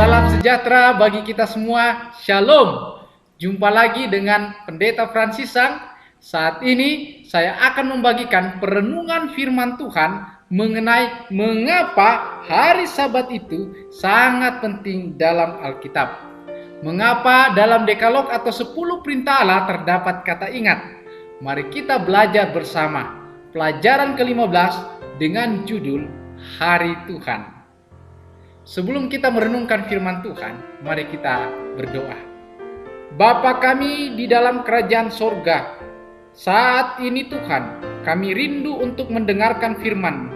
Salam sejahtera bagi kita semua. Shalom. Jumpa lagi dengan Pendeta Fransisang. Saat ini saya akan membagikan perenungan firman Tuhan mengenai mengapa hari Sabat itu sangat penting dalam Alkitab. Mengapa dalam Dekalog atau 10 perintah Allah terdapat kata ingat. Mari kita belajar bersama. Pelajaran ke-15 dengan judul Hari Tuhan. Sebelum kita merenungkan firman Tuhan, mari kita berdoa. Bapa kami di dalam kerajaan sorga, saat ini Tuhan, kami rindu untuk mendengarkan firman-Mu.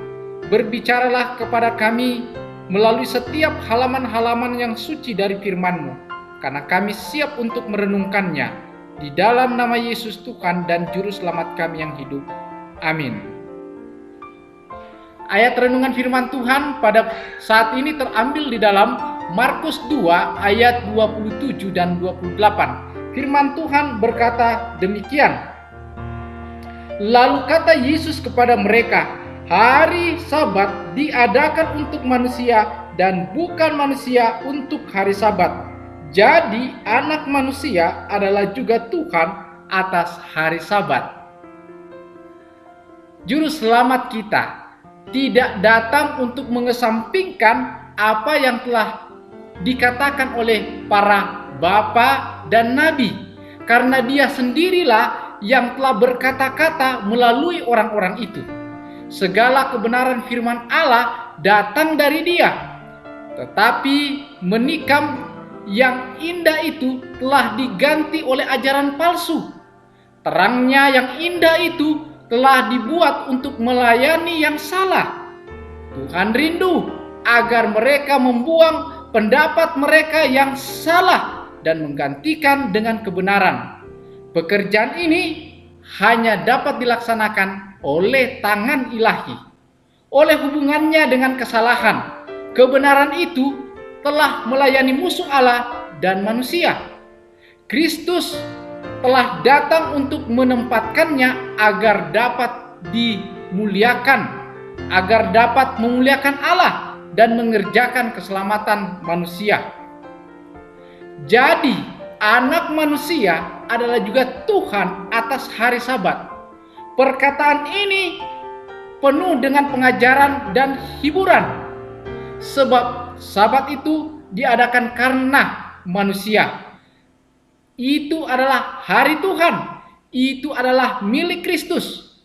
Berbicaralah kepada kami melalui setiap halaman-halaman yang suci dari firman-Mu, karena kami siap untuk merenungkannya. Di dalam nama Yesus Tuhan dan Juru Selamat kami yang hidup. Amin. Ayat renungan firman Tuhan pada saat ini terambil di dalam Markus 2 ayat 27 dan 28. Firman Tuhan berkata demikian. Lalu kata Yesus kepada mereka, hari Sabat diadakan untuk manusia dan bukan manusia untuk hari Sabat. Jadi anak manusia adalah juga Tuhan atas hari Sabat. Juru selamat kita tidak datang untuk mengesampingkan apa yang telah dikatakan oleh para bapa dan nabi, karena dia sendirilah yang telah berkata-kata melalui orang-orang itu. Segala kebenaran firman Allah datang dari dia, tetapi menikam yang indah itu telah diganti oleh ajaran palsu. Terangnya yang indah itu telah dibuat untuk melayani yang salah. Tuhan rindu agar mereka membuang pendapat mereka yang salah dan menggantikan dengan kebenaran. Pekerjaan ini hanya dapat dilaksanakan oleh tangan ilahi. Oleh hubungannya dengan kesalahan, kebenaran itu telah melayani musuh Allah dan manusia. Kristus telah datang untuk menempatkannya agar dapat dimuliakan, agar dapat memuliakan Allah dan mengerjakan keselamatan manusia. Jadi, anak manusia adalah juga Tuhan atas hari Sabat. Perkataan ini penuh dengan pengajaran dan hiburan, sebab Sabat itu diadakan karena manusia. Itu adalah hari Tuhan, itu adalah milik Kristus.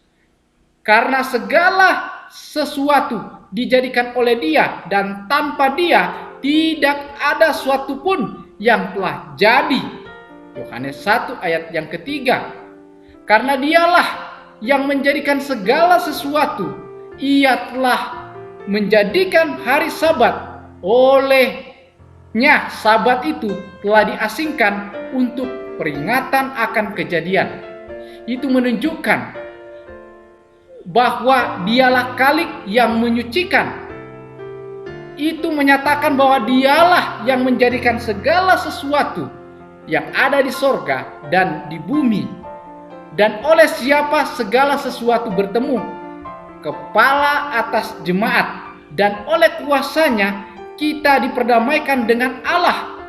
Karena segala sesuatu dijadikan oleh Dia dan tanpa Dia tidak ada suatu pun yang telah jadi. Yohanes 1 ayat yang ketiga. Karena Dialah yang menjadikan segala sesuatu, Ia telah menjadikan hari Sabat. Olehnya Sabat itu telah diasingkan untuk peringatan akan kejadian. Itu menunjukkan bahwa Dialah Khalik yang menyucikan. Itu menyatakan bahwa Dialah yang menjadikan segala sesuatu yang ada di sorga dan di bumi. Dan oleh siapa segala sesuatu bertemu, kepala atas jemaat, dan oleh kuasanya kita diperdamaikan dengan Allah.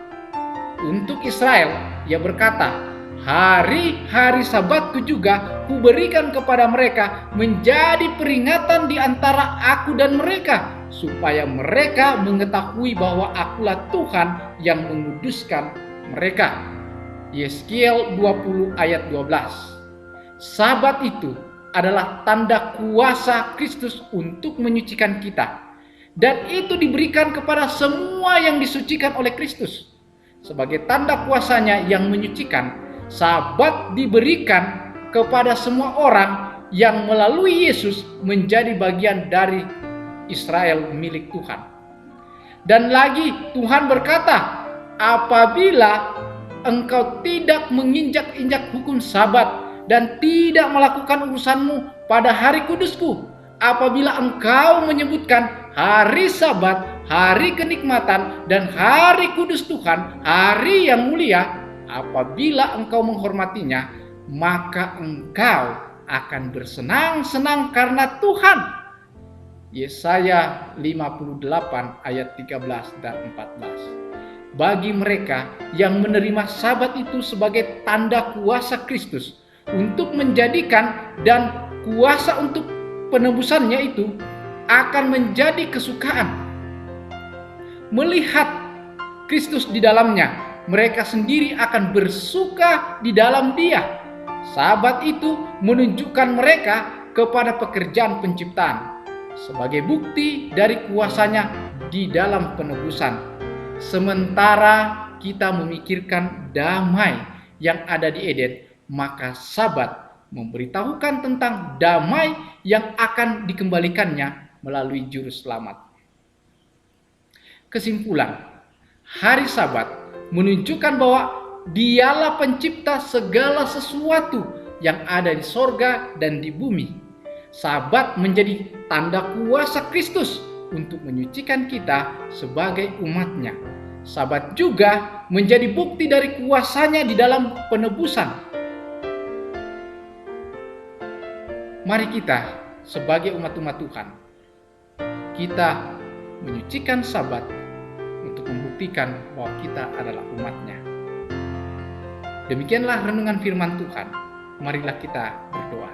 Untuk Israel, Ia berkata, hari-hari Sabatku juga kuberikan kepada mereka menjadi peringatan di antara aku dan mereka, supaya mereka mengetahui bahwa akulah Tuhan yang menguduskan mereka. Yeskiel 20 ayat 12. Sabat itu adalah tanda kuasa Kristus untuk menyucikan kita. Dan itu diberikan kepada semua yang disucikan oleh Kristus. Sebagai tanda kuasanya yang menyucikan, Sabat diberikan kepada semua orang yang melalui Yesus menjadi bagian dari Israel milik Tuhan. Dan lagi Tuhan berkata, apabila engkau tidak menginjak-injak hukum Sabat dan tidak melakukan urusanmu pada hari kudusku, apabila engkau menyebutkan hari Sabat, hari kenikmatan, dan hari kudus Tuhan, hari yang mulia, apabila engkau menghormatinya, maka engkau akan bersenang-senang karena Tuhan. Yesaya 58 ayat 13 dan 14. bagi mereka yang menerima Sabat itu sebagai tanda kuasa Kristus untuk menjadikan dan kuasa untuk penebusannya itu akan menjadi kesukaan. Melihat Kristus di dalamnya, mereka sendiri akan bersuka di dalam Dia. Sabat itu menunjukkan mereka kepada pekerjaan penciptaan sebagai bukti dari kuasanya di dalam penebusan. Sementara kita memikirkan damai yang ada di Eden, maka Sabat memberitahukan tentang damai yang akan dikembalikannya melalui juru selamat. Kesimpulan, hari Sabat menunjukkan bahwa Dialah pencipta segala sesuatu yang ada di sorga dan di bumi. Sabat menjadi tanda kuasa Kristus untuk menyucikan kita sebagai umatnya. Sabat juga menjadi bukti dari kuasanya di dalam penebusan. Mari kita sebagai umat-umat Tuhan, kita menyucikan Sabat untuk membuktikan bahwa kita adalah umatnya. Demikianlah renungan firman Tuhan. Marilah kita berdoa.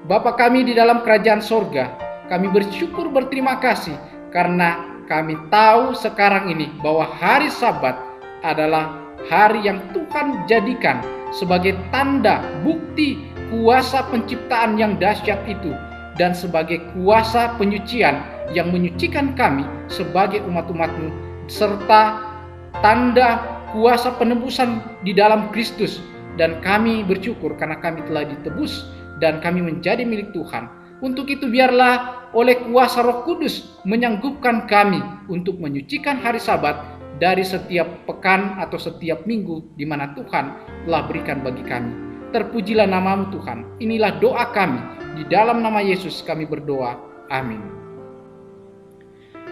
Bapa kami di dalam kerajaan sorga, kami bersyukur berterima kasih karena kami tahu sekarang ini bahwa hari Sabat adalah hari yang Tuhan jadikan sebagai tanda bukti kuasa penciptaan yang dahsyat itu dan sebagai kuasa penyucian yang menyucikan kami sebagai umat-umat-Mu serta tanda kuasa penebusan di dalam Kristus. Dan kami bersyukur karena kami telah ditebus dan kami menjadi milik Tuhan. Untuk itu biarlah oleh kuasa Roh Kudus menyanggupkan kami untuk menyucikan hari Sabat dari setiap pekan atau setiap minggu di mana Tuhan telah berikan bagi kami. Terpujilah nama-Mu Tuhan. Inilah doa kami. Di dalam nama Yesus kami berdoa. Amin.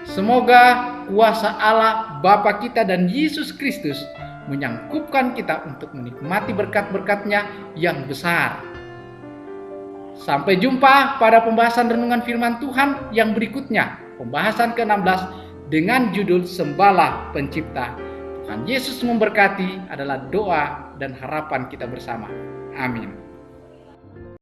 Semoga kuasa Allah Bapa kita dan Yesus Kristus menyangkupkan kita untuk menikmati berkat-berkat-Nya yang besar. Sampai jumpa pada pembahasan renungan firman Tuhan yang berikutnya, pembahasan ke-16 dengan judul Sembahlah Pencipta. Tuhan Yesus memberkati adalah doa dan harapan kita bersama. Amin.